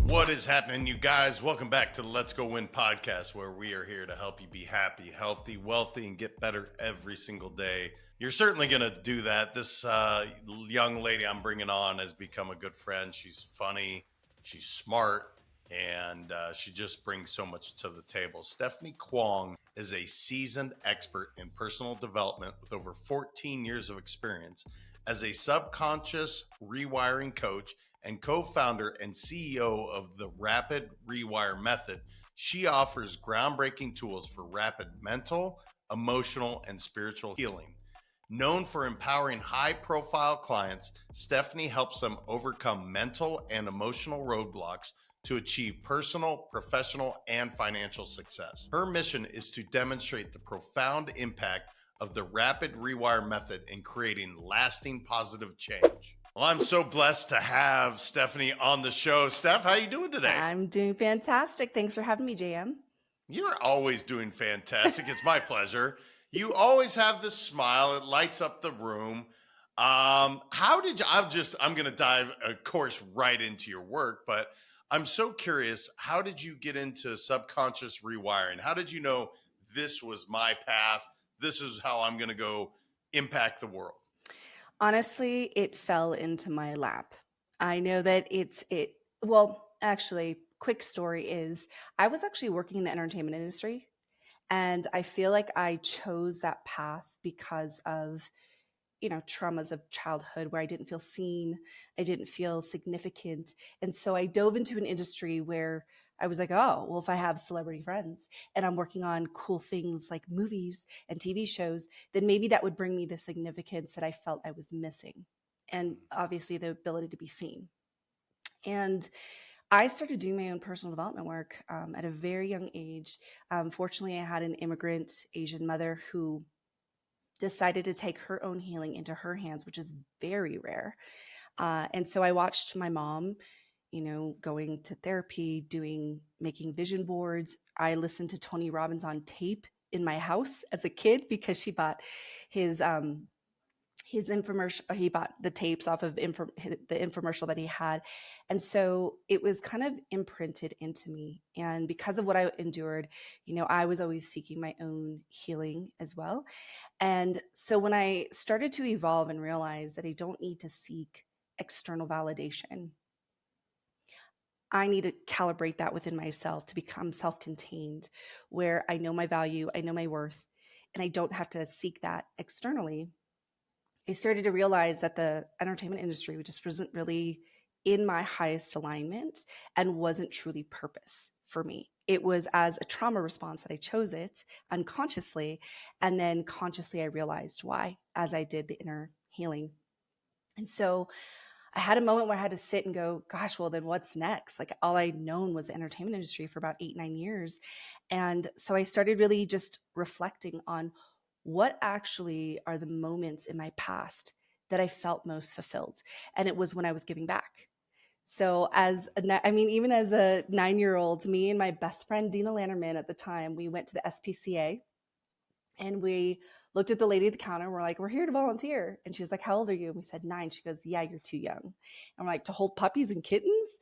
What is happening, you guys? Welcome back to the Let's Go Win podcast, where we are here to help you be happy, healthy, wealthy, and get better every single day. You're certainly going to do that. This young lady I'm bringing on has become a good friend. She's funny, she's smart, and she just brings so much to the table. Stephanie Kwong is a seasoned expert in personal development with over 14 years of experience as a subconscious rewiring coach and co-founder and CEO of the Rapid Rewire Method. She offers groundbreaking tools for rapid mental, emotional, and spiritual healing. Known for empowering high-profile clients, Stephanie helps them overcome mental and emotional roadblocks to achieve personal, professional, and financial success. Her mission is to demonstrate the profound impact of the Rapid Rewire Method in creating lasting positive change. Well, I'm so blessed to have Stephanie on the show. Steph, how are you doing today? I'm doing fantastic. Thanks for having me, JM. You're always doing fantastic. It's my pleasure. You always have this smile. It lights up the room. How did you, I'm going to dive, of course, right into your work, but I'm so curious, how did you get into subconscious rewiring? How did you know this was my path? This is how I'm going to go impact the world? Honestly, it fell into my lap. I know that actually, quick story is I was actually working in the entertainment industry, and I feel like I chose that path because of, traumas of childhood where I didn't feel seen, I didn't feel significant. And so I dove into an industry where I was like, oh, well, if I have celebrity friends and I'm working on cool things like movies and TV shows, then maybe that would bring me the significance that I felt I was missing. And obviously the ability to be seen. And I started doing my own personal development work at a very young age. Fortunately, I had an immigrant Asian mother who decided to take her own healing into her hands, which is very rare. And so I watched my mom, going to therapy, making vision boards. I listened to Tony Robbins on tape in my house as a kid because she bought his infomercial. He bought the tapes off of the infomercial that he had. And so it was kind of imprinted into me. And because of what I endured, I was always seeking my own healing as well. And so when I started to evolve and realize that I don't need to seek external validation, I need to calibrate that within myself to become self-contained, where I know my value, I know my worth, and I don't have to seek that externally. I started to realize that the entertainment industry just wasn't really in my highest alignment and wasn't truly purpose for me. It was as a trauma response that I chose it unconsciously. And then consciously, I realized why as I did the inner healing. And so I had a moment where I had to sit and go, gosh, well, then what's next? Like all I'd known was the entertainment industry for about 8-9 years. And so I started really just reflecting on what actually are the moments in my past that I felt most fulfilled. And it was when I was giving back. So even as a 9-year-old, me and my best friend, Dina Lannerman at the time, we went to the SPCA and we looked at the lady at the counter. We're like, we're here to volunteer. And she's like, how old are you? And we said 9. She goes, yeah, you're too young. And we're like, to hold puppies and kittens?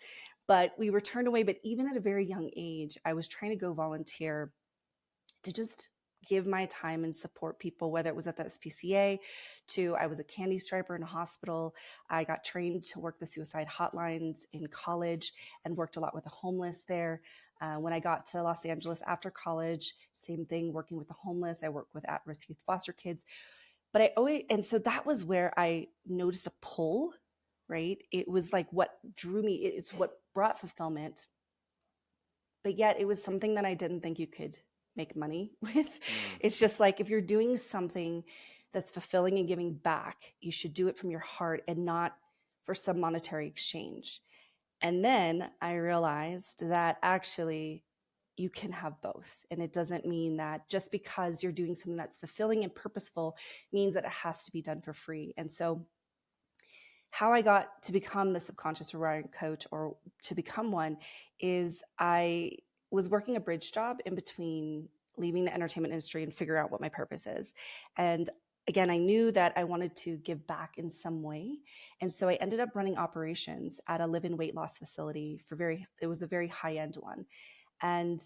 But we were turned away. But even at a very young age, I was trying to go volunteer to just give my time and support people, whether it was at the SPCA I was a candy striper in a hospital. I got trained to work the suicide hotlines in college and worked a lot with the homeless there. When I got to Los Angeles after college, same thing, working with the homeless. I worked with at-risk youth foster kids. But so that was where I noticed a pull, right? It was like what drew me, it's what brought fulfillment. But yet it was something that I didn't think you could make money with. It's just like, if you're doing something that's fulfilling and giving back, you should do it from your heart and not for some monetary exchange. And then I realized that actually you can have both. And it doesn't mean that just because you're doing something that's fulfilling and purposeful means that it has to be done for free. And so how I got to become the subconscious rewiring coach, or to become one, is I was working a bridge job in between leaving the entertainment industry and figure out what my purpose is. And again, I knew that I wanted to give back in some way. And so I ended up running operations at a live-in weight loss facility it was a very high-end one. And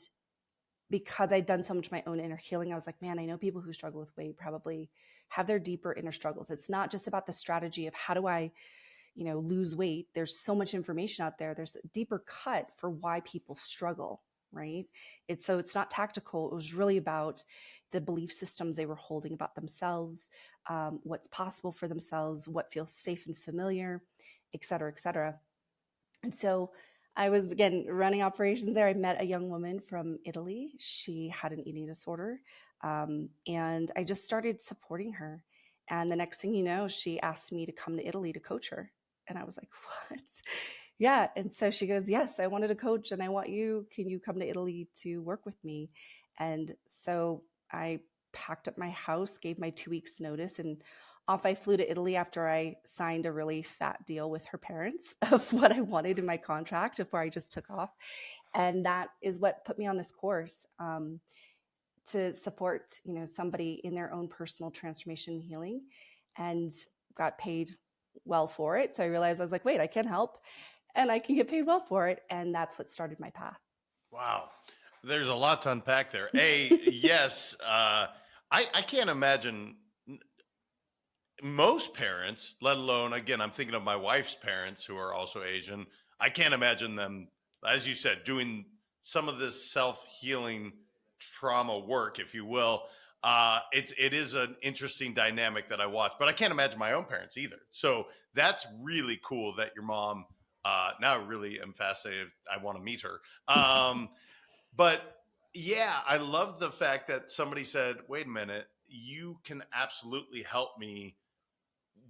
because I'd done so much of my own inner healing, I was like, man, I know people who struggle with weight probably have their deeper inner struggles. It's not just about the strategy of how do I, lose weight. There's so much information out there. There's a deeper cut for why people struggle, right? It's not tactical. It was really about the belief systems they were holding about themselves, what's possible for themselves, what feels safe and familiar, et cetera, et cetera. And so I was, again, running operations there. I met a young woman from Italy. She had an eating disorder. And I just started supporting her. And the next thing you know, she asked me to come to Italy to coach her. And I was like, what? Yeah. And so she goes, yes, I wanted to coach and can you come to Italy to work with me? And so I packed up my house, gave my 2 weeks notice, and off I flew to Italy after I signed a really fat deal with her parents of what I wanted in my contract before I just took off. And that is what put me on this course to support, somebody in their own personal transformation and healing, and got paid well for it. So I realized, I was like, wait, I can help and I can get paid well for it. And that's what started my path. Wow. There's a lot to unpack there. Yes, I can't imagine most parents, let alone, again, I'm thinking of my wife's parents who are also Asian. I can't imagine them, as you said, doing some of this self-healing trauma work, if you will. It is an interesting dynamic that I watch, but I can't imagine my own parents either. So that's really cool that your mom, now I really am fascinated. I want to meet her. But yeah, I love the fact that somebody said, wait a minute, you can absolutely help me,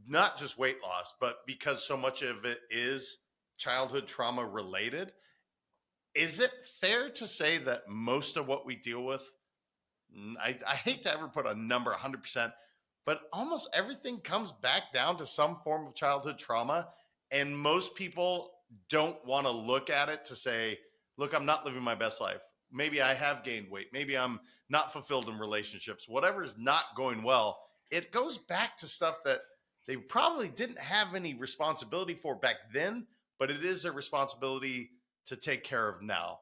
not just weight loss, but because so much of it is childhood trauma related. Is it fair to say that most of what we deal with, I hate to ever put a number 100%, but almost everything comes back down to some form of childhood trauma. And most people don't want to look at it to say, look, I'm not living my best life. Maybe I have gained weight. Maybe I'm not fulfilled in relationships. Whatever is not going well, it goes back to stuff that they probably didn't have any responsibility for back then, but it is a responsibility to take care of now.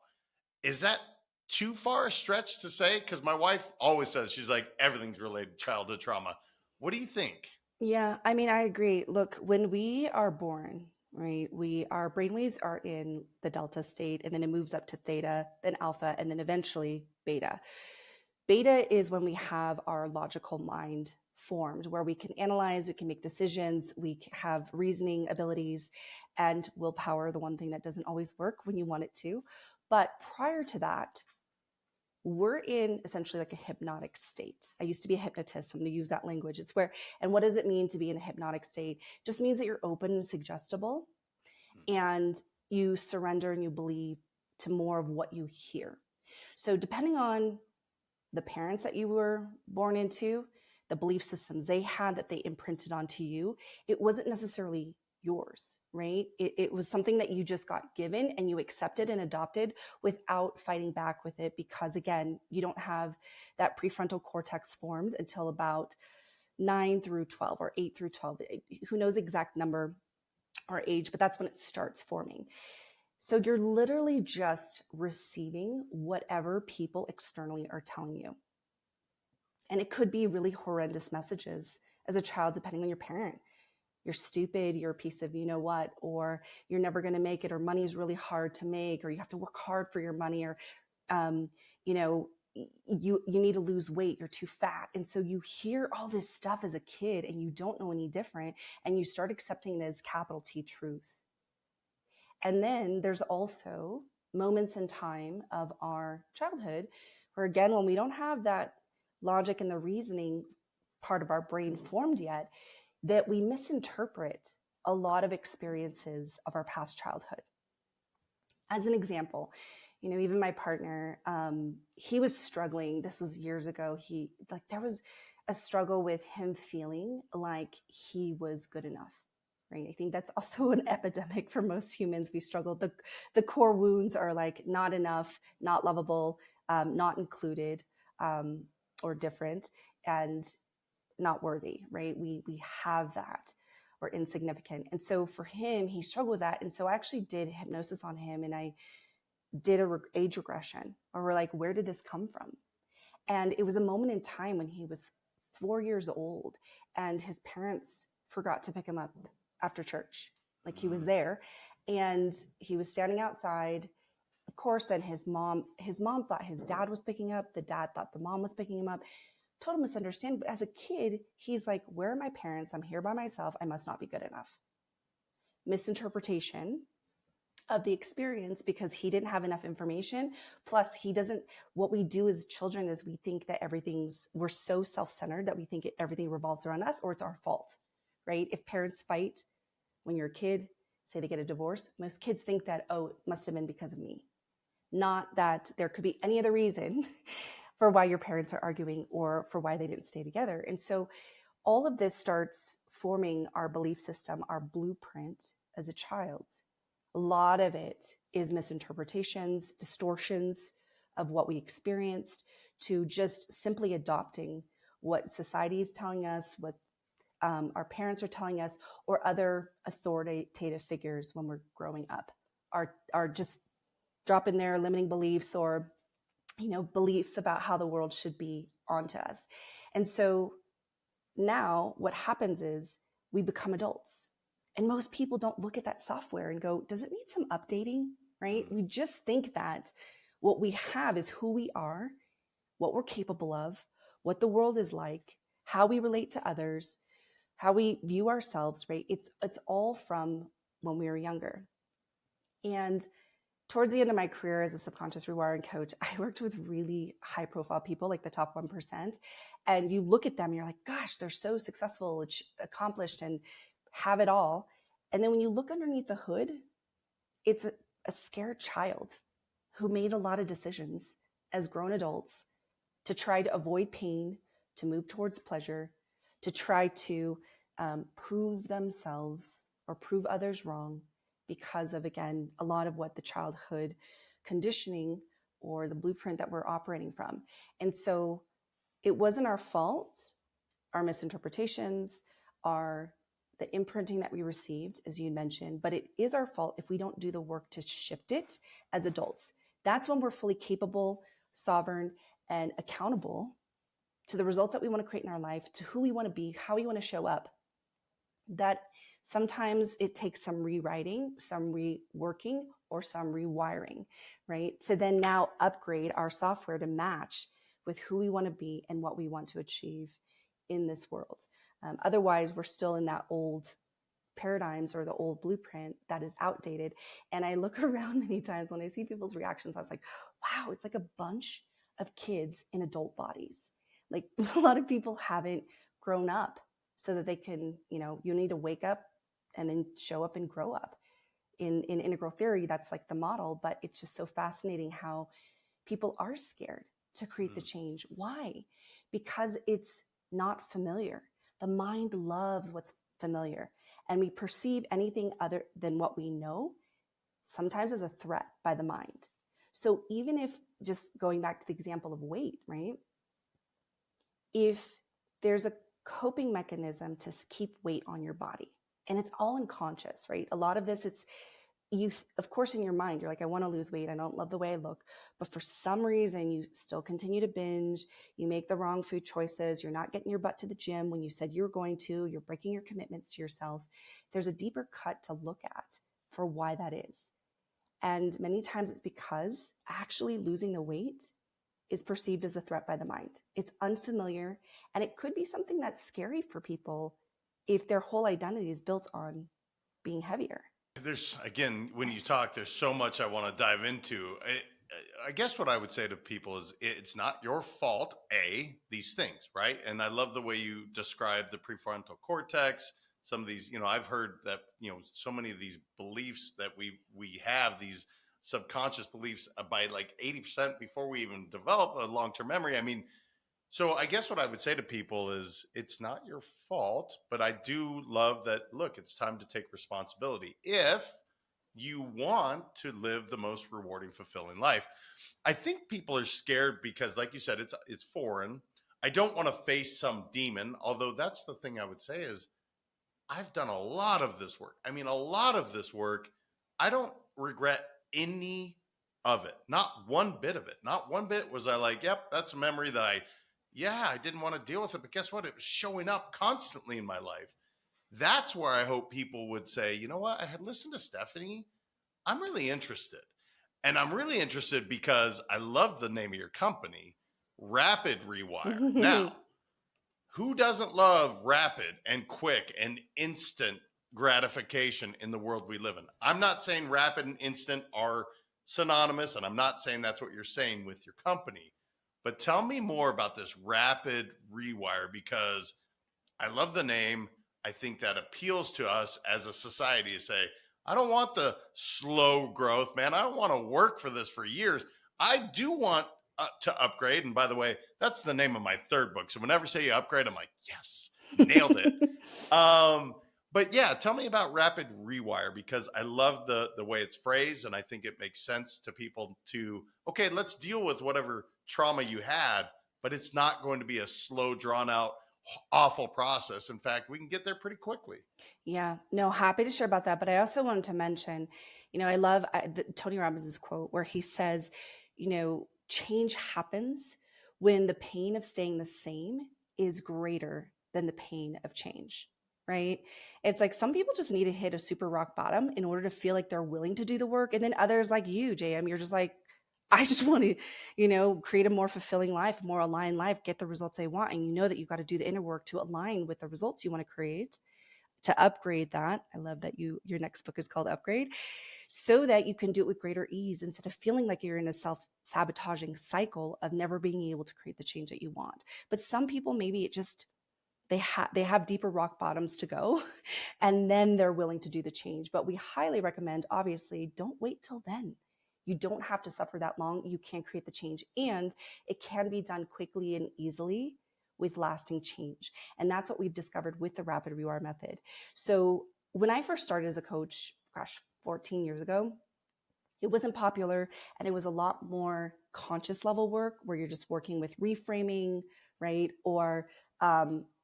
Is that too far a stretch to say? Because my wife always says, she's like, everything's related to childhood trauma. What do you think? Yeah, I mean, I agree. Look, when we are born, right, our brainwaves are in the delta state, and then it moves up to theta, then alpha, and then eventually beta. Beta is when we have our logical mind formed, where we can analyze, we can make decisions, we have reasoning abilities, and willpower, the one thing that doesn't always work when you want it to. But prior to that, we're in essentially like a hypnotic state. I used to be a hypnotist. I'm going to use that language. And what does it mean to be in a hypnotic state? It just means that you're open and suggestible, and you surrender and you believe to more of what you hear. So depending on the parents that you were born into, the belief systems they had that they imprinted onto you, it wasn't necessarily yours, right? It was something that you just got given and you accepted and adopted without fighting back with it, because again, you don't have that prefrontal cortex formed until about 9 through 12 or 8 through 12. Who knows the exact number or age, but that's when it starts forming. So you're literally just receiving whatever people externally are telling you. And it could be really horrendous messages as a child, depending on your parent. You're stupid, you're a piece of you know what, or you're never going to make it, or money's really hard to make, or you have to work hard for your money, or you need to lose weight, you're too fat. And so you hear all this stuff as a kid and you don't know any different, and you start accepting it as capital T truth. And then there's also moments in time of our childhood where, again, when we don't have that logic and the reasoning part of our brain formed yet, that we misinterpret a lot of experiences of our past childhood. As an example, even my partner, he was struggling. This was years ago. There was a struggle with him feeling like he was good enough, right? I think that's also an epidemic for most humans. We struggle. The core wounds are like not enough, not lovable, not included, or different. And not worthy, right? We have that. We're insignificant. And so for him, he struggled with that. And so I actually did hypnosis on him, and I did a age regression, or we're like, where did this come from? And it was a moment in time when he was 4 years old, and his parents forgot to pick him up after church. Like, he was there and he was standing outside. Of course, then his mom thought his dad was picking up. The dad thought the mom was picking him up. Total misunderstanding. But as a kid, he's like, where are my parents? I'm here by myself. I must not be good enough. Misinterpretation of the experience, because he didn't have enough information. Plus, what we do as children is we think that we're so self-centered that we think everything revolves around us, or it's our fault, right? If parents fight when you're a kid, say they get a divorce, most kids think that, oh, it must have been because of me. Not that there could be any other reason for why your parents are arguing or for why they didn't stay together. And so all of this starts forming our belief system, our blueprint as a child. A lot of it is misinterpretations, distortions of what we experienced, to just simply adopting what society is telling us, what our parents are telling us, or other authoritative figures when we're growing up are just dropping their limiting beliefs or, beliefs about how the world should be onto us. And so now what happens is we become adults. And most people don't look at that software and go, does it need some updating, right? We just think that what we have is who we are, what we're capable of, what the world is like, how we relate to others, how we view ourselves, right? It's all from when we were younger. And towards the end of my career as a subconscious rewiring coach, I worked with really high profile people, like the top 1%. And you look at them and you're like, gosh, they're so successful, accomplished, and have it all. And then when you look underneath the hood, it's a scared child who made a lot of decisions as grown adults to try to avoid pain, to move towards pleasure, to try to prove themselves or prove others wrong because of, again, a lot of what the childhood conditioning or the blueprint that we're operating from. And so it wasn't our fault, our misinterpretations, the imprinting that we received, as you mentioned, but it is our fault if we don't do the work to shift it as adults. That's when we're fully capable, sovereign, and accountable to the results that we want to create in our life, to who we want to be, how we want to show up. That sometimes it takes some rewriting, some reworking, or some rewiring, right? To then now upgrade our software to match with who we want to be and what we want to achieve in this world. Otherwise, we're still in that old paradigms or the old blueprint that is outdated. And I look around many times when I see people's reactions, I was like, wow, it's like a bunch of kids in adult bodies. Like, a lot of people haven't grown up so that they can, you need to wake up and then show up and grow up. In integral theory, that's like the model, but it's just so fascinating how people are scared to create the change. Why? Because it's not familiar. The mind loves what's familiar, and we perceive anything other than what we know sometimes as a threat by the mind. So even if, just going back to the example of weight, right? If there's a coping mechanism to keep weight on your body, and it's all unconscious, right? A lot of this, it's you, of course, in your mind, you're like, I want to lose weight. I don't love the way I look. But for some reason, you still continue to binge. You make the wrong food choices. You're not getting your butt to the gym when you said you were going to. You're breaking your commitments to yourself. There's a deeper cut to look at for why that is. And many times it's because actually losing the weight is perceived as a threat by the mind. It's unfamiliar, and it could be something that's scary for people if their whole identity is built on being heavier. Again, when you talk, there's so much I want to dive into. I guess what I would say to people is it's not your fault, these things, right? And I love the way you describe the prefrontal cortex. Some of these, I've heard that, so many of these beliefs that we have, these subconscious beliefs by like 80% before we even develop a long-term memory. I mean, so I guess what I would say to people is it's not your fault, but I do love that, look, it's time to take responsibility if you want to live the most rewarding, fulfilling life. I think people are scared because, like you said, it's foreign. I don't want to face some demon, although that's the thing I would say is I've done a lot of this work. I mean, a lot of this work. I don't regret any of it. Not one bit of it. Not one bit was I like, yep, that's a memory that I didn't want to deal with it. But guess what? It was showing up constantly in my life. That's where I hope people would say, you know what? I had listened to Stephanie. I'm really interested. And I'm really interested because I love the name of your company, Rapid Rewire. Now, who doesn't love rapid and quick and instant gratification in the world we live in? I'm not saying rapid and instant are synonymous, and I'm not saying that's what you're saying with your company. But tell me more about this Rapid Rewire, because I love the name. I think that appeals to us as a society to say, I don't want the slow growth, man. I don't want to work for this for years. I do want to upgrade. And by the way, that's the name of my third book. So whenever I say you upgrade, I'm like, yes, nailed it. But yeah, tell me about Rapid Rewire, because I love the way it's phrased. And I think it makes sense to people to, okay, let's deal with whatever trauma you had, but it's not going to be a slow, drawn out, awful process. In fact, we can get there pretty quickly. Yeah, no, happy to share about that. But I also wanted to mention, I love Tony Robbins' quote where he says, change happens when the pain of staying the same is greater than the pain of change, right? It's like some people just need to hit a super rock bottom in order to feel like they're willing to do the work. And then others like you, JM, you're just like, I just want to, create a more fulfilling life, more aligned life, get the results they want. And you know that you've got to do the inner work to align with the results you want to create, to upgrade that. I love that your next book is called Upgrade, so that you can do it with greater ease instead of feeling like you're in a self-sabotaging cycle of never being able to create the change that you want. But some people, maybe it just, they have deeper rock bottoms to go and then they're willing to do the change. But we highly recommend, obviously, don't wait till then. You don't have to suffer that long. You can create the change, and it can be done quickly and easily with lasting change. And that's what we've discovered with the Rapid Rewire Method. So when I first started as a coach, 14 years ago, it wasn't popular, and it was a lot more conscious level work where you're just working with reframing, right? Or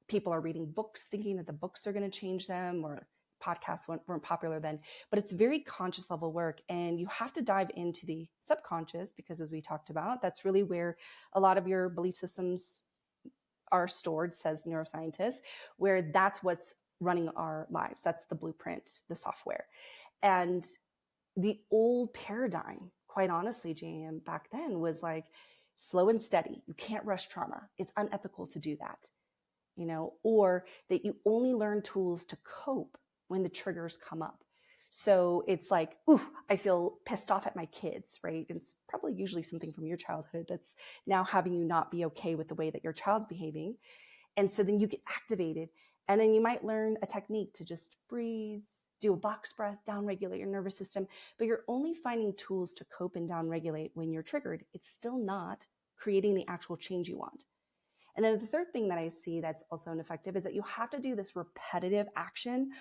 people are reading books thinking that the books are going to change them, or podcasts weren't popular then. But it's very conscious level work, and you have to dive into the subconscious, because as we talked about, that's really where a lot of your belief systems are stored, says neuroscientists, where that's what's running our lives. That's the blueprint, the software. And the old paradigm, quite honestly, JM, back then was like slow and steady. You can't rush trauma. It's unethical to do that, or that you only learn tools to cope when the triggers come up. So it's like, ooh, I feel pissed off at my kids, right? And it's probably usually something from your childhood that's now having you not be okay with the way that your child's behaving. And so then you get activated, and then you might learn a technique to just breathe, do a box breath, downregulate your nervous system, but you're only finding tools to cope and downregulate when you're triggered. It's still not creating the actual change you want. And then the third thing that I see that's also ineffective is that you have to do this repetitive action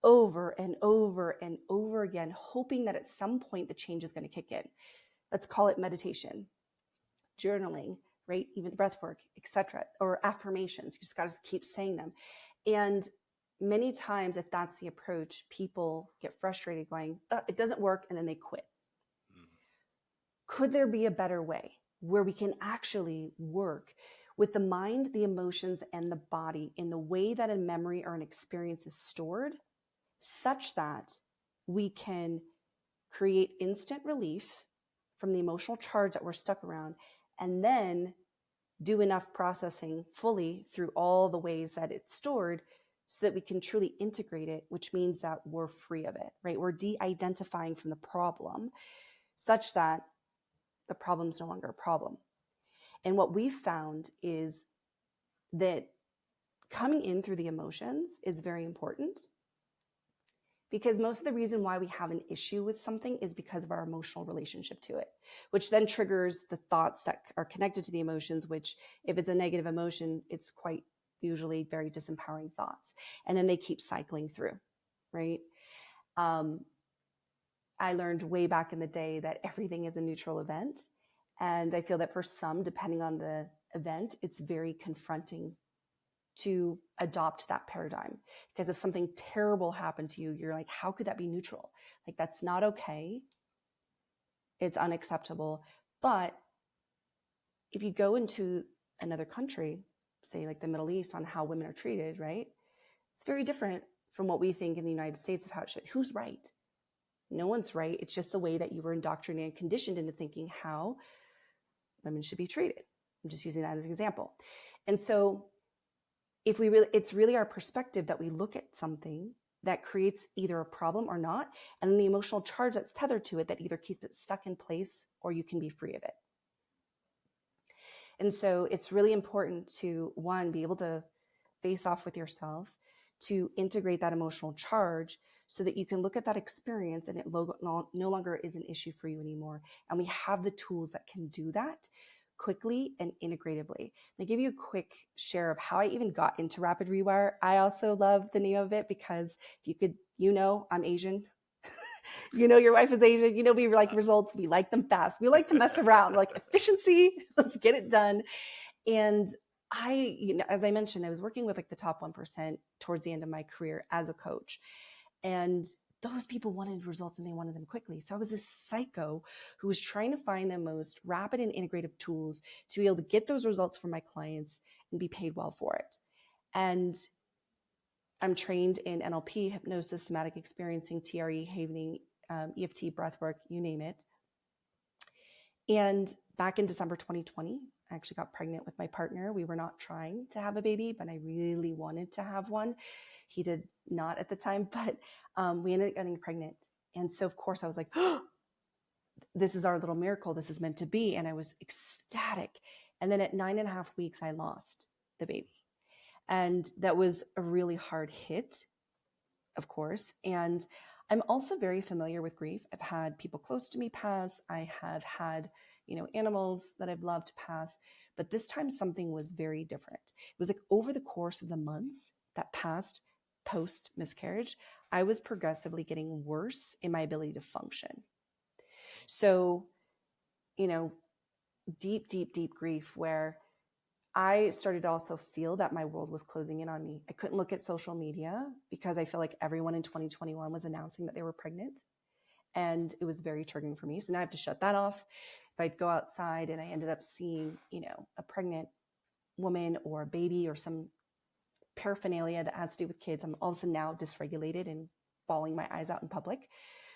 over and over and over again, hoping that at some point the change is going to kick in. Let's call it meditation, journaling, right? Even breath work, etc., or affirmations. You just got to keep saying them. And many times, if that's the approach, people get frustrated going, it doesn't work, and then they quit. Could there be a better way where we can actually work with the mind, the emotions, and the body in the way that a memory or an experience is stored, such that we can create instant relief from the emotional charge that we're stuck around, and then do enough processing fully through all the ways that it's stored so that we can truly integrate it, which means that we're free of it, right? We're de-identifying from the problem such that the problem's no longer a problem. And what we've found is that coming in through the emotions is very important, because most of the reason why we have an issue with something is because of our emotional relationship to it, which then triggers the thoughts that are connected to the emotions, which if it's a negative emotion, it's quite usually very disempowering thoughts. And then they keep cycling through, right? I learned way back in the day that everything is a neutral event. And I feel that for some, depending on the event, it's very confronting to adopt that paradigm. Because if something terrible happened to you, you're like, how could that be neutral? Like, that's not okay. It's unacceptable. But if you go into another country, say like the Middle East, on how women are treated, right? It's very different from what we think in the United States of how it should. Who's right? No one's right. It's just the way that you were indoctrinated and conditioned into thinking how women should be treated. I'm just using that as an example. And so it's really our perspective that we look at something that creates either a problem or not, and then the emotional charge that's tethered to it that either keeps it stuck in place or you can be free of it. And so it's really important to, one, be able to face off with yourself, to integrate that emotional charge so that you can look at that experience and it no longer is an issue for you anymore. And we have the tools that can do that quickly and integratively. I'll give you a quick share of how I even got into Rapid Rewire. I also love the name of it because if you could, I'm Asian. Your wife is Asian. We like results. We like them fast. We like to mess around. We're like efficiency. Let's get it done. And as I mentioned, I was working with like the top 1% towards the end of my career as a coach. And those people wanted results and they wanted them quickly. So I was this psycho who was trying to find the most rapid and integrative tools to be able to get those results for my clients and be paid well for it. And I'm trained in NLP, hypnosis, somatic experiencing, TRE, havening, EFT, breathwork, you name it. And back in December 2020, I actually got pregnant with my partner. We were not trying to have a baby, but I really wanted to have one. He did not at the time, but we ended up getting pregnant. And so, of course, I was like, oh, this is our little miracle. This is meant to be. And I was ecstatic. And then at 9.5 weeks, I lost the baby. And that was a really hard hit, of course. And I'm also very familiar with grief. I've had people close to me pass. I have had, animals that I've loved pass. But this time something was very different. It was like over the course of the months that passed post miscarriage, I was progressively getting worse in my ability to function. So, deep, deep, deep grief where I started to also feel that my world was closing in on me. I couldn't look at social media because I feel like everyone in 2021 was announcing that they were pregnant. And it was very triggering for me. So now I have to shut that off. If I'd go outside and I ended up seeing, a pregnant woman or a baby or some paraphernalia that has to do with kids, I'm all of a sudden now dysregulated and bawling my eyes out in public.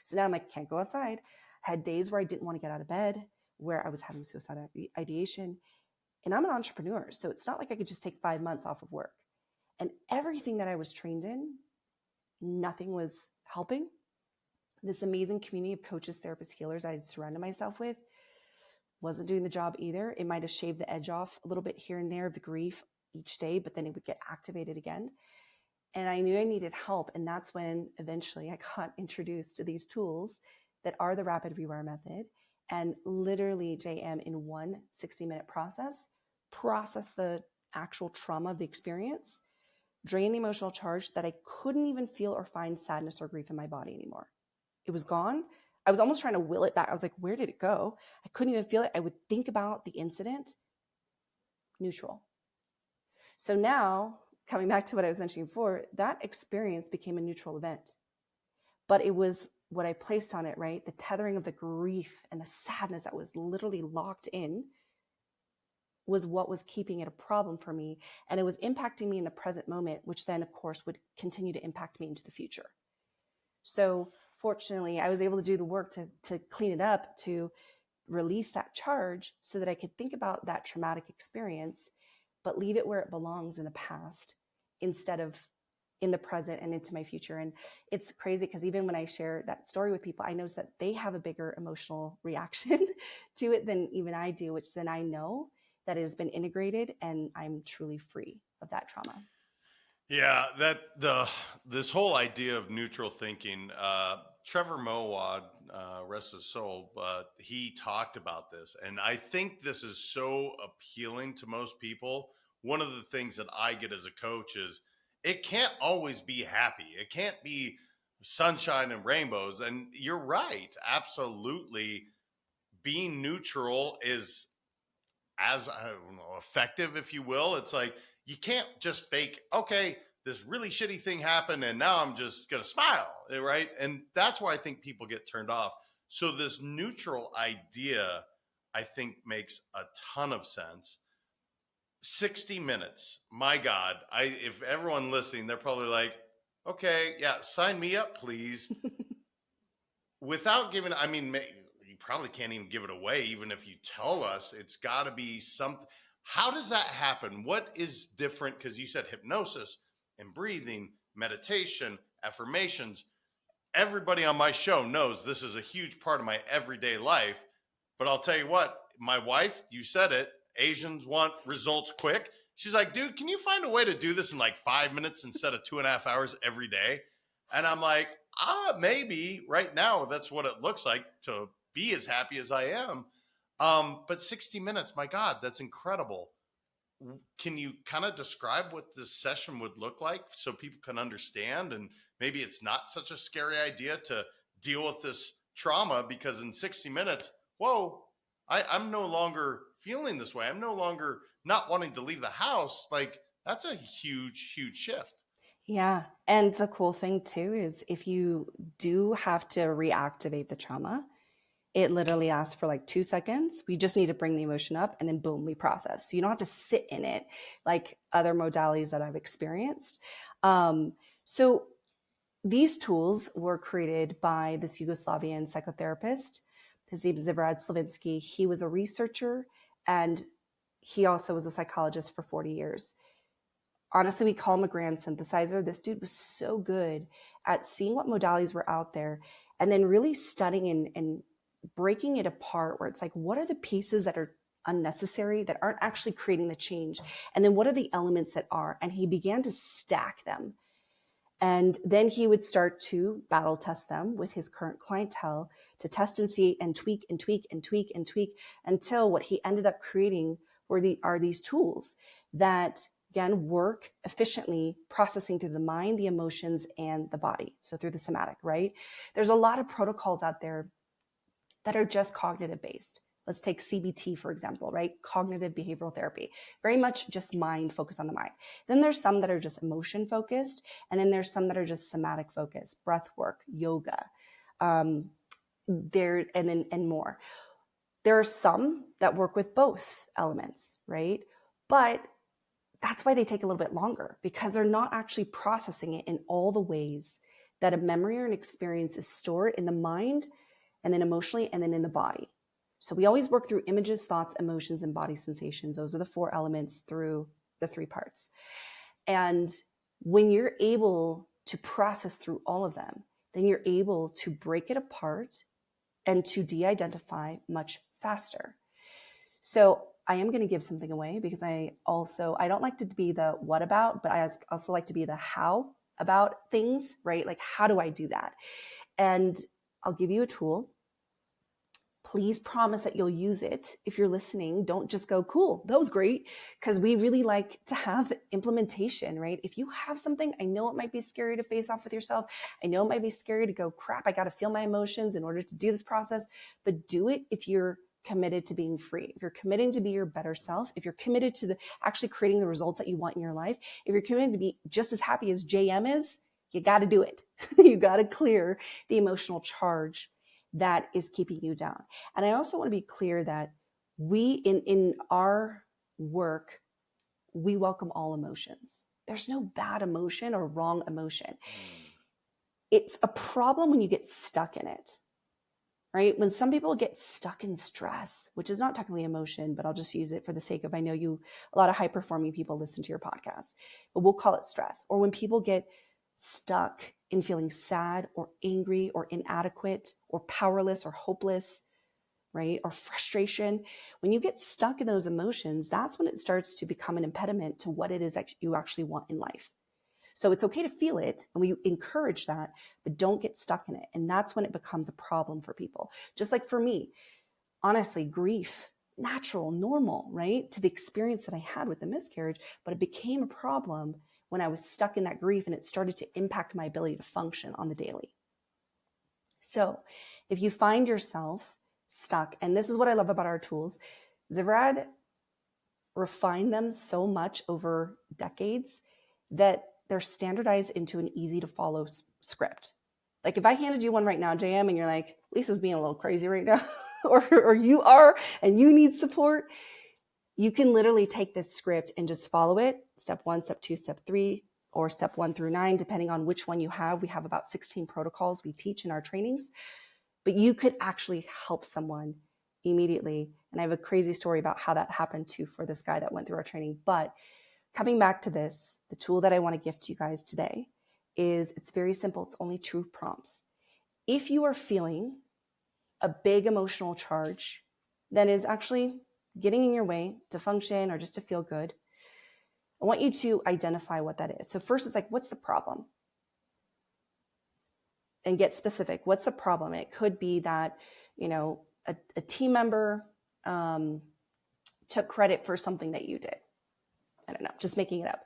So now I'm like, can't go outside. I had days where I didn't want to get out of bed, where I was having suicidal ideation. And I'm an entrepreneur, so it's not like I could just take 5 months off of work. And everything that I was trained in, nothing was helping. This amazing community of coaches, therapists, healers I had surrounded myself with wasn't doing the job either. It might have shaved the edge off a little bit here and there of the grief each day, but then it would get activated again. And I knew I needed help. And that's when eventually I got introduced to these tools that are the Rapid Rewire Method. And literally, JM, in one 60-minute process the actual trauma of the experience, drain the emotional charge that I couldn't even feel or find sadness or grief in my body anymore. It was gone. I was almost trying to will it back. I was like, where did it go? I couldn't even feel it. I would think about the incident, neutral. So now, coming back to what I was mentioning before, that experience became a neutral event. But it was what I placed on it, right? The tethering of the grief and the sadness that was literally locked in was what was keeping it a problem for me. And it was impacting me in the present moment, which then, of course, would continue to impact me into the future. So fortunately, I was able to do the work to clean it up, to release that charge so that I could think about that traumatic experience, but leave it where it belongs in the past instead of in the present and into my future. And it's crazy because even when I share that story with people, I notice that they have a bigger emotional reaction to it than even I do, which then I know that it has been integrated and I'm truly free of that trauma. Yeah, this whole idea of neutral thinking, Trevor Mowad, rest his soul, but he talked about this. And I think this is so appealing to most people. One of the things that I get as a coach is it can't always be happy. It can't be sunshine and rainbows. And you're right. Absolutely. Being neutral is as I don't know, effective, if you will. It's like you can't just fake, okay, this really shitty thing happened and now I'm just gonna smile, right? And that's why I think people get turned off. So this neutral idea, I think, makes a ton of sense. 60 minutes, my God. If everyone listening, they're probably like, okay, yeah, sign me up, please. Without giving, I mean, you probably can't even give it away, even if you tell us. It's got to be something. How does that happen? What is different? Because you said hypnosis and breathing, meditation, affirmations. Everybody on my show knows this is a huge part of my everyday life. But I'll tell you what, my wife, you said it, Asians want results quick. She's like, dude, can you find a way to do this in like 5 minutes instead of 2.5 hours every day? And I'm like, maybe right now that's what it looks like to be as happy as I am. But 60 minutes, my God, that's incredible. Can you kind of describe what this session would look like so people can understand? And maybe it's not such a scary idea to deal with this trauma, because in 60 minutes, whoa, I'm no longer feeling this way. I'm no longer not wanting to leave the house. Like, that's a huge, huge shift. Yeah. And the cool thing too is if you do have to reactivate the trauma, it literally asks for like 2 seconds. We just need to bring the emotion up and then boom, we process. So you don't have to sit in it like other modalities that I've experienced. So these tools were created by this Yugoslavian psychotherapist. His name is Zivran Slavinsky. He was a researcher and he also was a psychologist for 40 years. Honestly, we call him a grand synthesizer. This dude was so good at seeing what modalities were out there and then really studying and breaking it apart, where it's like, what are the pieces that are unnecessary, that aren't actually creating the change? And then what are the elements that are? And he began to stack them. And then he would start to battle test them with his current clientele to test and see and tweak and tweak and tweak and tweak until what he ended up creating are these tools that, again, work efficiently, processing through the mind, the emotions, and the body. So through the somatic, right? There's a lot of protocols out there that are just cognitive based. Let's take CBT, for example, right? Cognitive behavioral therapy, very much just mind, focus on the mind. Then there's some that are just emotion focused. And then there's some that are just somatic focused, breath work, yoga, and more. There are some that work with both elements, right? But that's why they take a little bit longer, because they're not actually processing it in all the ways that a memory or an experience is stored in the mind and then emotionally and then in the body. So we always work through images, thoughts, emotions, and body sensations. Those are the 4 elements through the 3 parts. And when you're able to process through all of them, then you're able to break it apart and to de-identify much faster. So I am going to give something away, because I don't like to be the what about, but I also like to be the how about things, right? Like, how do I do that? And I'll give you a tool. Please promise that you'll use it. If you're listening, don't just go, cool, that was great, because we really like to have implementation, right? If you have something, I know it might be scary to face off with yourself. I know it might be scary to go, crap, I got to feel my emotions in order to do this process, but do it if you're committed to being free, if you're committing to be your better self, if you're committed to actually creating the results that you want in your life, if you're committed to be just as happy as JM is, you got to do it. You got to clear the emotional charge that is keeping you down. And I also want to be clear that we, in our work, we welcome all emotions. There's no bad emotion or wrong emotion. It's a problem when you get stuck in it, right? When some people get stuck in stress, which is not technically emotion, but I'll just use it for the sake of, I know a lot of high performing people listen to your podcast, but we'll call it stress. Or when people get stuck in feeling sad or angry or inadequate or powerless or hopeless, right? Or frustration. When you get stuck in those emotions, that's when it starts to become an impediment to what it is that you actually want in life. So it's okay to feel it, and we encourage that, but don't get stuck in it. And that's when it becomes a problem for people. Just like for me, honestly, grief, natural, normal, right? To the experience that I had with the miscarriage, but it became a problem when I was stuck in that grief, and it started to impact my ability to function on the daily. So if you find yourself stuck, and this is what I love about our tools, Zivrad refined them so much over decades that they're standardized into an easy to follow script. Like if I handed you one right now, JM, and you're like, Lisa's being a little crazy right now, or you are, and you need support, you can literally take this script and just follow it. Step 1, step 2, step 3, or step 1 through 9, depending on which one you have. We have about 16 protocols we teach in our trainings, but you could actually help someone immediately. And I have a crazy story about how that happened too for this guy that went through our training. But coming back to this, the tool that I want to gift to you guys today is, it's very simple. It's only 2 prompts. If you are feeling a big emotional charge that is actually getting in your way to function or just to feel good, I want you to identify what that is. So first it's like, what's the problem? And get specific. What's the problem? It could be that, a team member took credit for something that you did. I don't know, just making it up.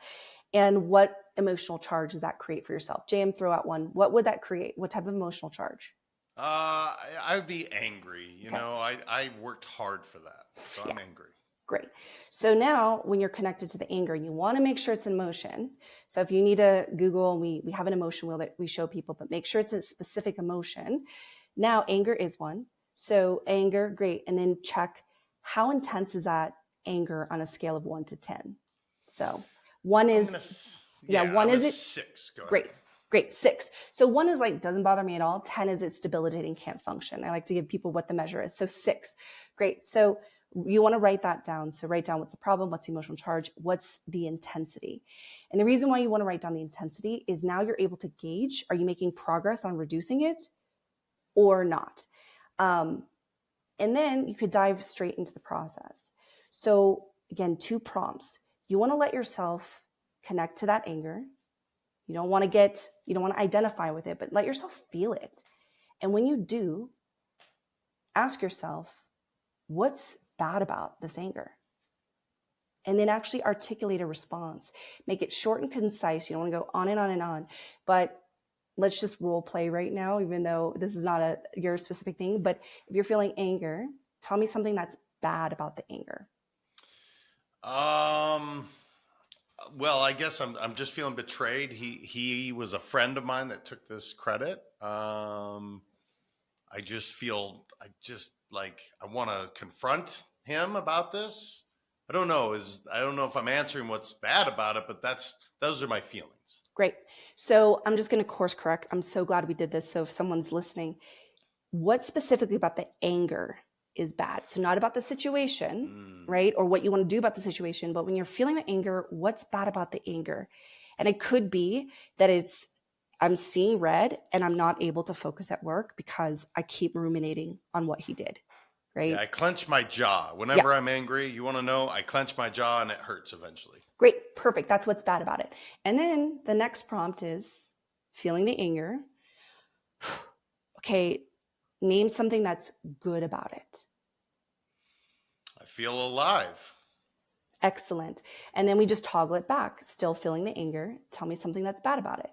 And what emotional charge does that create for yourself? JM, throw out one. What would that create? What type of emotional charge? I would be angry. Okay. I worked hard for that. So yeah. I'm angry. Great. So now when you're connected to the anger, you want to make sure it's in motion. So if you need to Google, we have an emotion wheel that we show people, but make sure it's a specific emotion. Now anger is one. So anger, great. And then check, how intense is that anger on a scale of 1 to 10? So 1 is, one is it 6. Go ahead. Great. 6. So 1 is like, doesn't bother me at all. 10 is it's debilitating, can't function. I like to give people what the measure is. So 6. Great. So you want to write that down. So write down what's the problem, what's the emotional charge, what's the intensity. And the reason why you want to write down the intensity is now you're able to gauge, are you making progress on reducing it or not? And then you could dive straight into the process. So again, 2 prompts. You want to let yourself connect to that anger. You don't want to identify with it, but let yourself feel it. And when you do, ask yourself, what's bad about this anger? And then actually articulate a response. Make it short and concise. You don't want to go on and on and on, but let's just role play right now, even though this is not your specific thing. But if you're feeling anger, tell me something that's bad about the anger. Well, I guess I'm just feeling betrayed. He was a friend of mine that took this credit. I want to confront him about this. I don't know if I'm answering what's bad about it, but those are my feelings. Great. So I'm just going to course correct. I'm so glad we did this. So if someone's listening, what specifically about the anger is bad? So not about the situation, right? Or what you want to do about the situation, but when you're feeling the anger, what's bad about the anger? And it could be that I'm seeing red and I'm not able to focus at work because I keep ruminating on what he did, right? Yeah, I clench my jaw. Whenever I'm angry, you want to know, I clench my jaw and it hurts eventually. Great, perfect. That's what's bad about it. And then the next prompt is feeling the anger. Okay, name something that's good about it. I feel alive. Excellent. And then we just toggle it back. Still feeling the anger. Tell me something that's bad about it.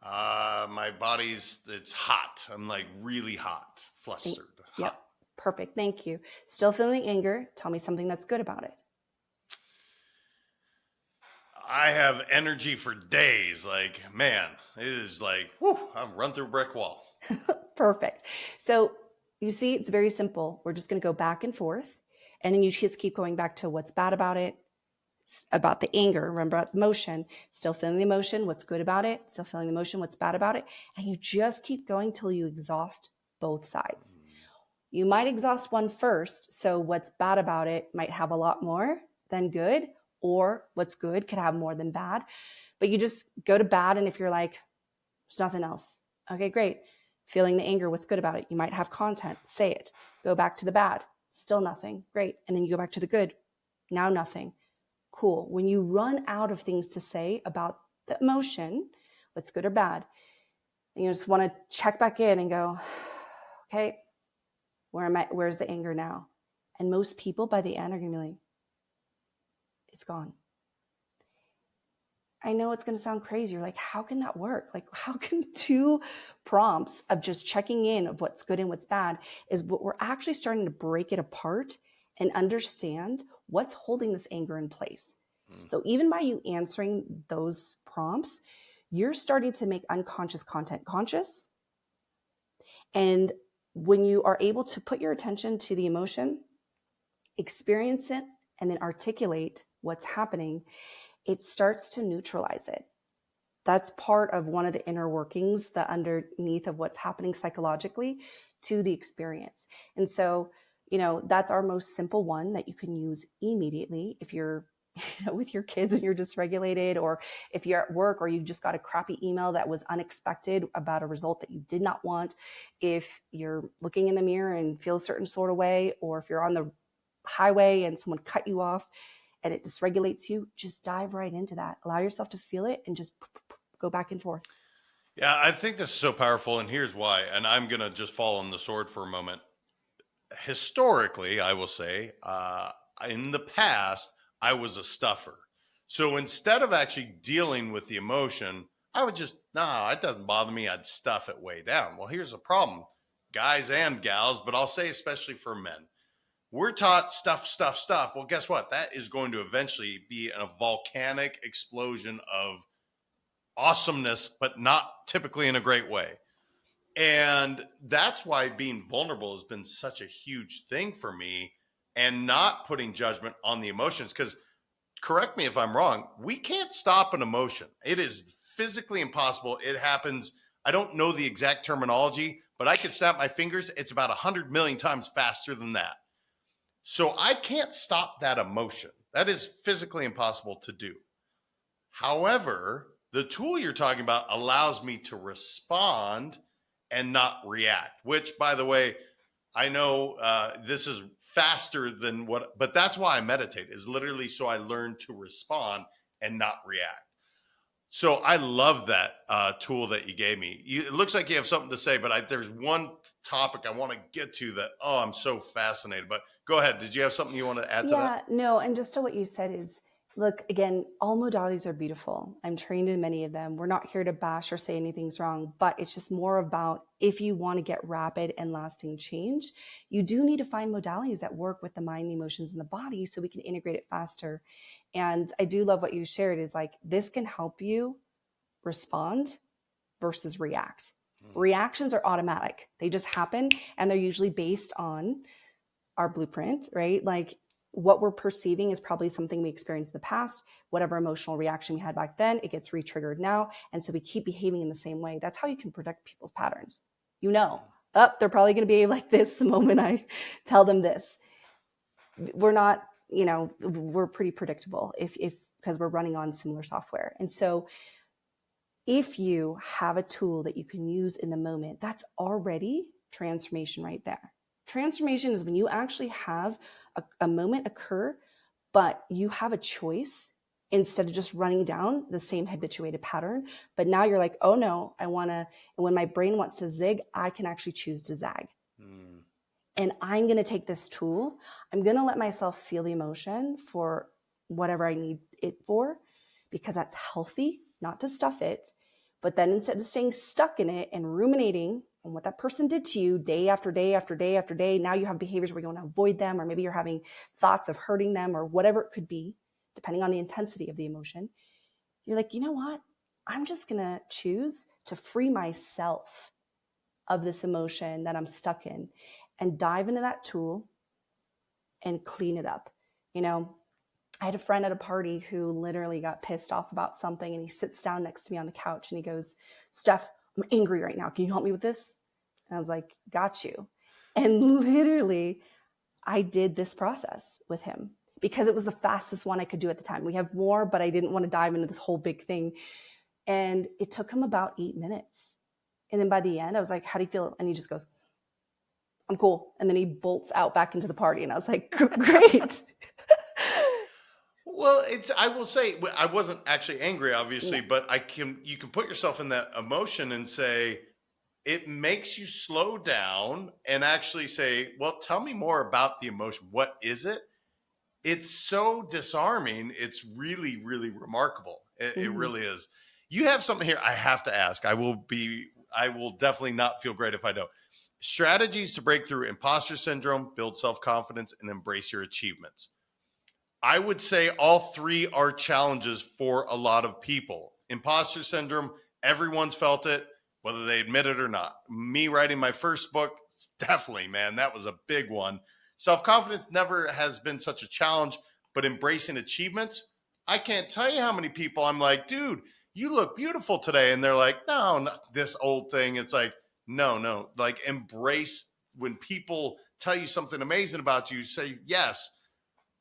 My it's hot. I'm like really hot, flustered. Yep. Perfect. Thank you. Still feeling the anger. Tell me something that's good about it. I have energy for days. Like, man, it is like, I've run through a brick wall. Perfect. So you see, it's very simple. We're just going to go back and forth. And then you just keep going back to what's bad about it, about the anger. Remember the emotion, still feeling the emotion. What's good about it? Still feeling the emotion. What's bad about it? And you just keep going till you exhaust both sides. You might exhaust one first. So what's bad about it might have a lot more than good, or what's good could have more than bad. But you just go to bad. And if you're like, there's nothing else. Okay, great. Feeling the anger, what's good about it? You might have content, say it. Go back to the bad, still nothing, great. And then you go back to the good, now nothing. Cool. When you run out of things to say about the emotion, what's good or bad, and you just want to check back in and go, okay, where am I? Where's the anger now? And most people by the end are going to be like, it's gone. I know it's going to sound crazy. You're like, how can that work? Like, how can 2 prompts of just checking in of what's good and what's bad is what we're actually starting to break it apart and understand what's holding this anger in place. So even by you answering those prompts, you're starting to make unconscious content conscious. And when you are able to put your attention to the emotion, experience it, and then articulate what's happening, it starts to neutralize it. That's part of one of the inner workings, the underneath of what's happening psychologically to the experience. And so, that's our most simple one that you can use immediately if you're with your kids and you're dysregulated, or if you're at work or you just got a crappy email that was unexpected about a result that you did not want, if you're looking in the mirror and feel a certain sort of way, or if you're on the highway and someone cut you off and it dysregulates you, just dive right into that. Allow yourself to feel it and just go back and forth. Yeah, I think this is so powerful, and here's why. And I'm going to just fall on the sword for a moment. Historically, I will say, in the past, I was a stuffer. So instead of actually dealing with the emotion, I would just, it doesn't bother me. I'd stuff it way down. Well, here's the problem, guys and gals, but I'll say especially for men. We're taught stuff. Well, guess what? That is going to eventually be a volcanic explosion of awesomeness, but not typically in a great way. And that's why being vulnerable has been such a huge thing for me, and not putting judgment on the emotions. Because correct me if I'm wrong, we can't stop an emotion. It is physically impossible. It happens. I don't know the exact terminology, but I could snap my fingers. It's about 100 million times faster than that. So I can't stop that emotion. That is physically impossible to do. However, the tool you're talking about allows me to respond and not react, which, by the way, I know this is faster than but that's why I meditate, is literally so I learn to respond and not react. So I love that tool that you gave me. It looks like you have something to say, but there's one topic I want to get to that, I'm so fascinated. But go ahead. Did you have something you want to add to that? Yeah, no. And just to what you said is, look, again, all modalities are beautiful. I'm trained in many of them. We're not here to bash or say anything's wrong, but it's just more about, if you want to get rapid and lasting change, you do need to find modalities that work with the mind, the emotions, and the body so we can integrate it faster. And I do love what you shared, is like, this can help you respond versus react. Reactions are automatic. They just happen, and they're usually based on our blueprint, right? Like, what we're perceiving is probably something we experienced in the past. Whatever emotional reaction we had back then, it gets re-triggered now. And so we keep behaving in the same way. That's how you can predict people's patterns. They're probably going to behave like this the moment I tell them this. We're not, we're pretty predictable if because we're running on similar software. And so if you have a tool that you can use in the moment, that's already transformation right there. Transformation is when you actually have a moment occur, but you have a choice instead of just running down the same habituated pattern. But now you're like, oh no, and when my brain wants to zig, I can actually choose to zag. And I'm going to take this tool. I'm going to let myself feel the emotion for whatever I need it for, because that's healthy, not to stuff it. But then instead of staying stuck in it and ruminating on what that person did to you day after day after day after day, now you have behaviors where you want to avoid them, or maybe you're having thoughts of hurting them, or whatever it could be, depending on the intensity of the emotion. You're like, you know what? I'm just going to choose to free myself of this emotion that I'm stuck in, and dive into that tool and clean it up. I had a friend at a party who literally got pissed off about something, and he sits down next to me on the couch and he goes, Steph, I'm angry right now. Can you help me with this? And I was like, got you. And literally I did this process with him because it was the fastest one I could do at the time. We have more, but I didn't want to dive into this whole big thing. And it took him about 8 minutes. And then by the end, I was like, how do you feel? And he just goes, I'm cool. And then he bolts out back into the party. And I was like, great. Well, I will say, I wasn't actually angry, obviously, but you can put yourself in that emotion and say, it makes you slow down and actually say, well, tell me more about the emotion. What is it? It's so disarming. It's really, really remarkable. It really is. You have something here I have to ask. I will definitely not feel great if I don't. Strategies to break through imposter syndrome, build self-confidence, and embrace your achievements. I would say all three are challenges for a lot of people. Imposter syndrome, everyone's felt it, whether they admit it or not. Me writing my first book, definitely, man, that was a big one. Self-confidence never has been such a challenge, but embracing achievements, I can't tell you how many people I'm like, dude, you look beautiful today. And they're like, no, not this old thing. It's like, no, like embrace when people tell you something amazing about you, say yes.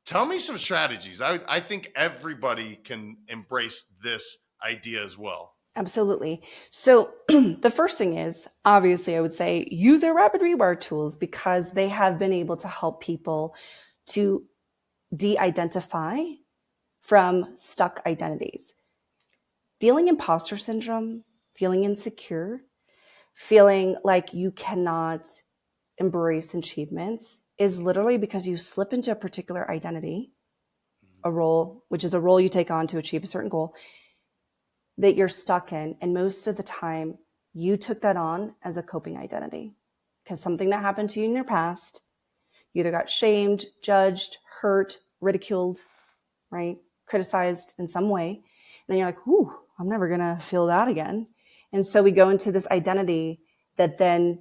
Tell me some strategies. I think everybody can embrace this idea as well. Absolutely. So the first thing is, obviously, I would say use our Rapid Rewire tools because they have been able to help people to de-identify from stuck identities. Feeling imposter syndrome, feeling insecure, feeling like you cannot embrace achievements is literally because you slip into a particular identity, a role, which is a role you take on to achieve a certain goal that you're stuck in. And most of the time, you took that on as a coping identity because something that happened to you in your past, you either got shamed, judged, hurt, ridiculed, right? Criticized in some way. And then you're like, whew, I'm never going to feel that again. And so we go into this identity that then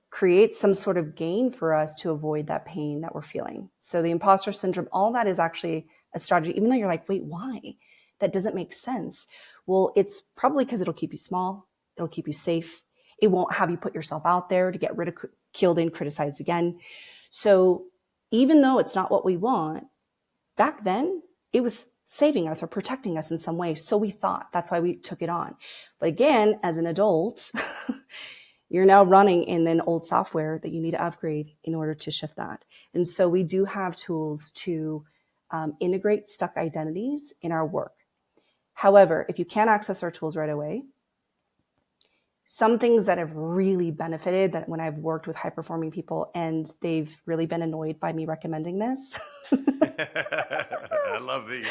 creates some sort of gain for us to avoid that pain that we're feeling. So the imposter syndrome, all that is actually a strategy, even though you're like, wait, why? That doesn't make sense. Well, it's probably because it'll keep you small. It'll keep you safe. It won't have you put yourself out there to get ridiculed and criticized again. So even though it's not what we want, back then it was saving us or protecting us in some way. So we thought that's why we took it on. But again, as an adult, you're now running in an old software that you need to upgrade in order to shift that. And so we do have tools to integrate stuck identities in our work. However, if you can't access our tools right away, some things that have really benefited that when I've worked with high performing people and they've really been annoyed by me recommending this. I love these.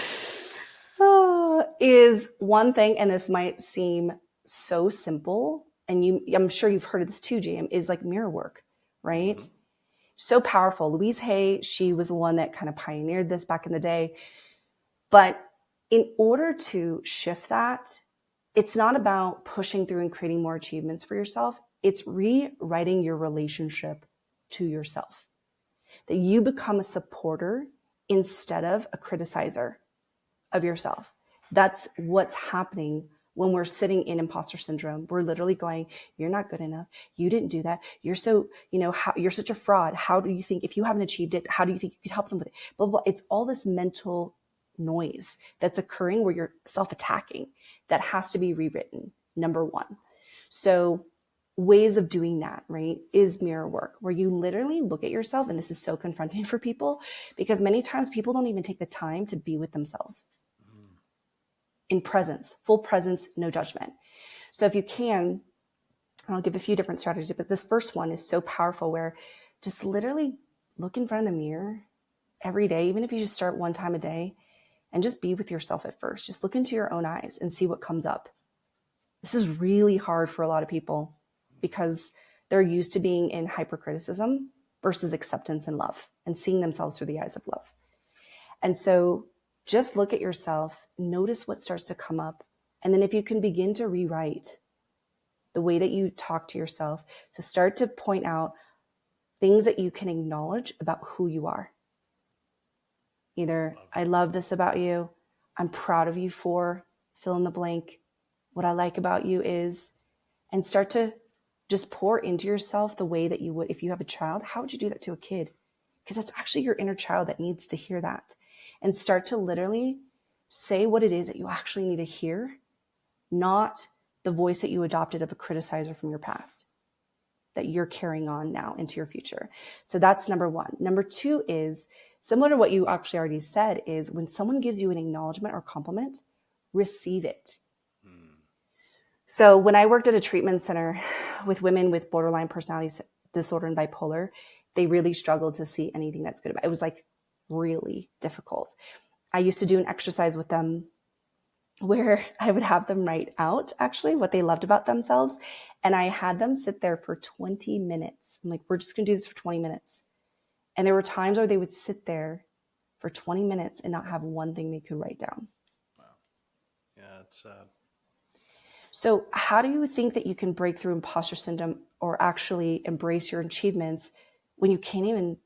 Is one thing, and this might seem so simple, and I'm sure you've heard of this too, JM, is like mirror work, right? Mm-hmm. So powerful. Louise Hay, she was the one that kind of pioneered this back in the day. But in order to shift that, it's not about pushing through and creating more achievements for yourself. It's rewriting your relationship to yourself. That you become a supporter instead of a criticizer of yourself. That's what's happening when we're sitting in imposter syndrome. We're literally going, you're not good enough. You didn't do that. You're so, you're such a fraud. How do you think, if you haven't achieved it, how do you think you could help them with it? Blah, blah, blah. It's all this mental noise that's occurring where you're self-attacking that has to be rewritten, number one. So ways of doing that, right, is mirror work, where you literally look at yourself. And this is so confronting for people because many times people don't even take the time to be with themselves in presence, full presence, no judgment. So if you can, and I'll give a few different strategies, but this first one is so powerful where just literally look in front of the mirror every day, even if you just start one time a day, and just be with yourself at first. Just look into your own eyes and see what comes up. This is really hard for a lot of people because they're used to being in hypercriticism versus acceptance and love and seeing themselves through the eyes of love. And so just look at yourself, notice what starts to come up. And then if you can begin to rewrite the way that you talk to yourself, so start to point out things that you can acknowledge about who you are. Either, I love this about you. I'm proud of you for fill in the blank. What I like about you is, and start to just pour into yourself the way that you would if you have a child. How would you do that to a kid? Because that's actually your inner child that needs to hear that. And start to literally say what it is that you actually need to hear, not the voice that you adopted of a criticizer from your past that you're carrying on now into your future. So that's number one. Number two is similar to what you actually already said, is when someone gives you an acknowledgement or compliment, receive it. So when I worked at a treatment center with women with borderline personality disorder and bipolar, they really struggled to see anything that's good about it. It was like really difficult. I used to do an exercise with them where I would have them write out actually what they loved about themselves. And I had them sit there for 20 minutes. I'm like, we're just going to do this for 20 minutes. And there were times where they would sit there for 20 minutes and not have one thing they could write down. Wow. Yeah, it's sad. So how do you think that you can break through imposter syndrome or actually embrace your achievements when you can't even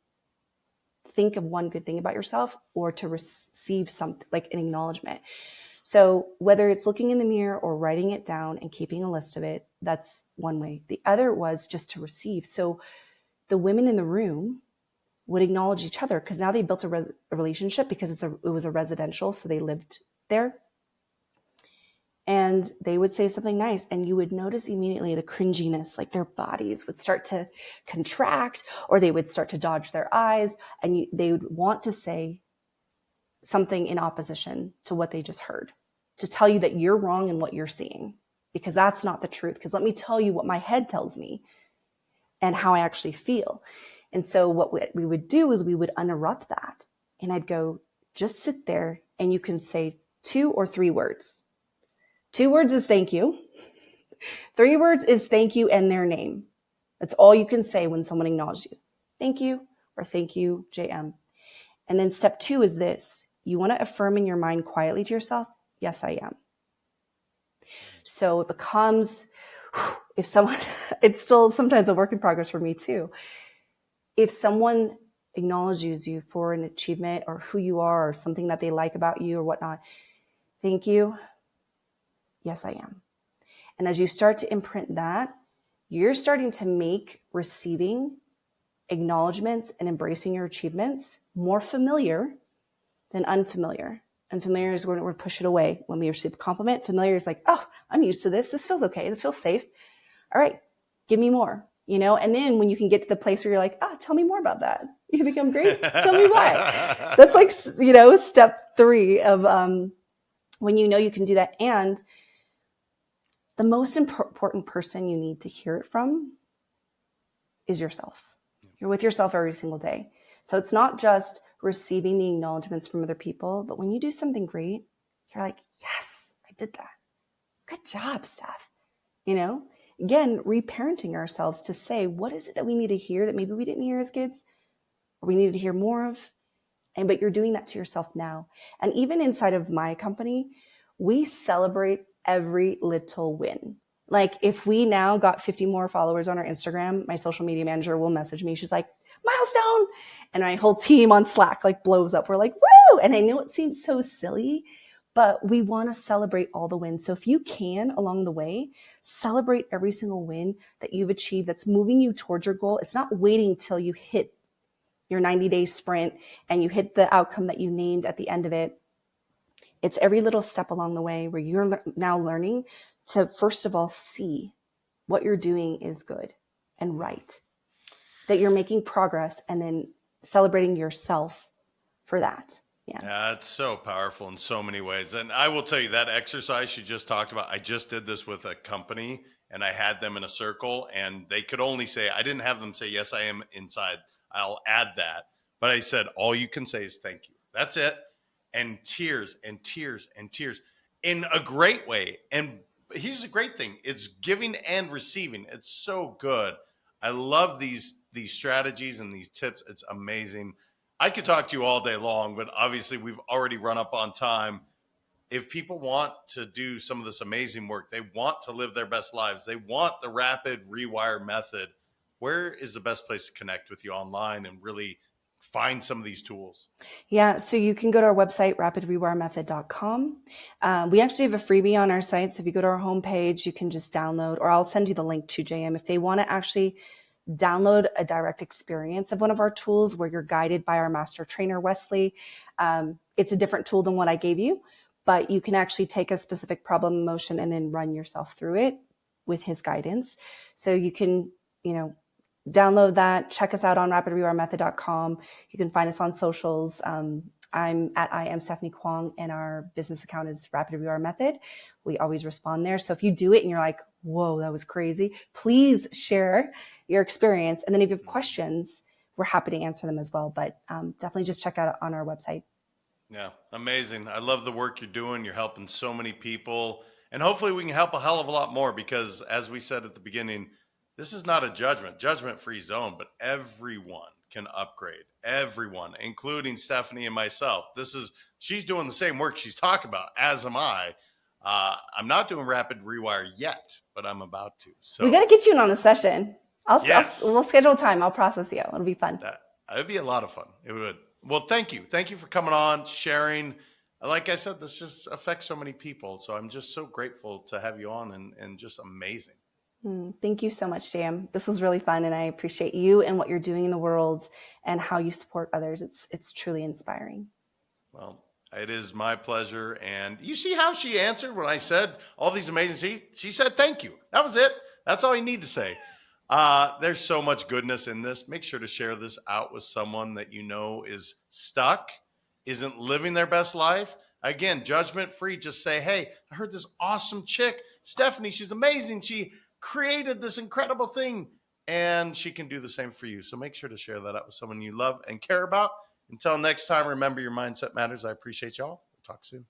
think of one good thing about yourself or to receive something like an acknowledgement? So whether it's looking in the mirror or writing it down and keeping a list of it, that's one way. The other was just to receive. So the women in the room would acknowledge each other because now they built a relationship because it was a residential, so they lived there. And they would say something nice, and you would notice immediately the cringiness, like their bodies would start to contract, or they would start to dodge their eyes, and they would want to say something in opposition to what they just heard, to tell you that you're wrong in what you're seeing, because that's not the truth. Because let me tell you what my head tells me and how I actually feel. And so what we would do is we would uninterrupt that. And I'd go, just sit there and you can say 2 or 3 words. 2 words is thank you. 3 words is thank you and their name. That's all you can say when someone acknowledges you. Thank you, or thank you, JM. And then step 2 is this. You want to affirm in your mind quietly to yourself, yes, I am. So it becomes, if someone, it's still sometimes a work in progress for me too. If someone acknowledges you for an achievement or who you are or something that they like about you or whatnot, thank you, yes, I am. And as you start to imprint that, you're starting to make receiving acknowledgments and embracing your achievements more familiar than unfamiliar. Unfamiliar is when we push it away. When we receive a compliment, familiar is like, oh, I'm used to this. This feels okay. This feels safe. All right, give me more, And then when you can get to the place where you're like, tell me more about that. You become great. Tell me why. That's like, step 3 of when you can do that. And the most important person you need to hear it from is yourself. You're with yourself every single day. So it's not just receiving the acknowledgments from other people, but when you do something great, you're like, yes, I did that. Good job, Steph. Again, reparenting ourselves to say, what is it that we need to hear that maybe we didn't hear as kids or we needed to hear more of? But you're doing that to yourself now. And even inside of my company, we celebrate every little win. Like if we now got 50 more followers on our Instagram, my social media manager will message me. She's like, milestone. And my whole team on Slack blows up. We're like, woo. And I know it seems so silly, but we want to celebrate all the wins. So if you can along the way, celebrate every single win that you've achieved that's moving you towards your goal. It's not waiting till you hit your 90-day sprint and you hit the outcome that you named at the end of it. It's every little step along the way where you're now learning to, first of all, see what you're doing is good and right, that you're making progress, and then celebrating yourself for that. Yeah, it's so powerful in so many ways. And I will tell you that exercise you just talked about, I just did this with a company and I had them in a circle and they could only say, I didn't have them say, yes, I am inside. I'll add that. But I said, all you can say is thank you. That's it. And tears and tears and tears in a great way. And here's the great thing. It's giving and receiving. It's so good. I love these strategies and these tips. It's amazing. I could talk to you all day long, but obviously we've already run up on time. If people want to do some of this amazing work, they want to live their best lives, they want the Rapid Rewire Method, where is the best place to connect with you online and really find some of these tools? Yeah, so you can go to our website, rapidrewiremethod.com. We actually have a freebie on our site. So if you go to our homepage, you can just download, or I'll send you the link to JM. If they want to actually download a direct experience of one of our tools where you're guided by our master trainer, Wesley, it's a different tool than what I gave you, but you can actually take a specific problem emotion and then run yourself through it with his guidance. So you can, download that. Check us out on rapidrewiremethod.com. You can find us on socials. I'm at I am Stephanie Kwong, and our business account is Rapid Rewire Method. We always respond there. So if you do it and you're like, whoa, that was crazy, please share your experience. And then if you have questions, we're happy to answer them as well. But definitely just check out on our website. Yeah, amazing. I love the work you're doing. You're helping so many people. And hopefully we can help a hell of a lot more because, as we said at the beginning, this is not a judgment free zone, but everyone can upgrade. Everyone, including Stephanie and myself. She's doing the same work she's talking about, as am I. I'm not doing rapid rewire yet, but I'm about to. So we got to get you in on a session. yes. We'll schedule time. I'll process you. It'll be fun. That would be a lot of fun. It would. Well, thank you. Thank you for coming on, sharing. Like I said, this just affects so many people. So I'm just so grateful to have you on and just amazing. Thank you so much, JM. This was really fun, and I appreciate you and what you're doing in the world and how you support others. It's truly inspiring. Well, it is my pleasure. And you see how she answered when I said all these amazing, she said, thank you. That was it. That's all you need to say. There's so much goodness in this. Make sure to share this out with someone that you know is stuck, isn't living their best life. Again, judgment free. Just say, hey, I heard this awesome chick, Stephanie. She's amazing. She created this incredible thing, and she can do the same for you. So make sure to share that out with someone you love and care about. Until next time, remember your mindset matters. I appreciate y'all. We'll talk soon.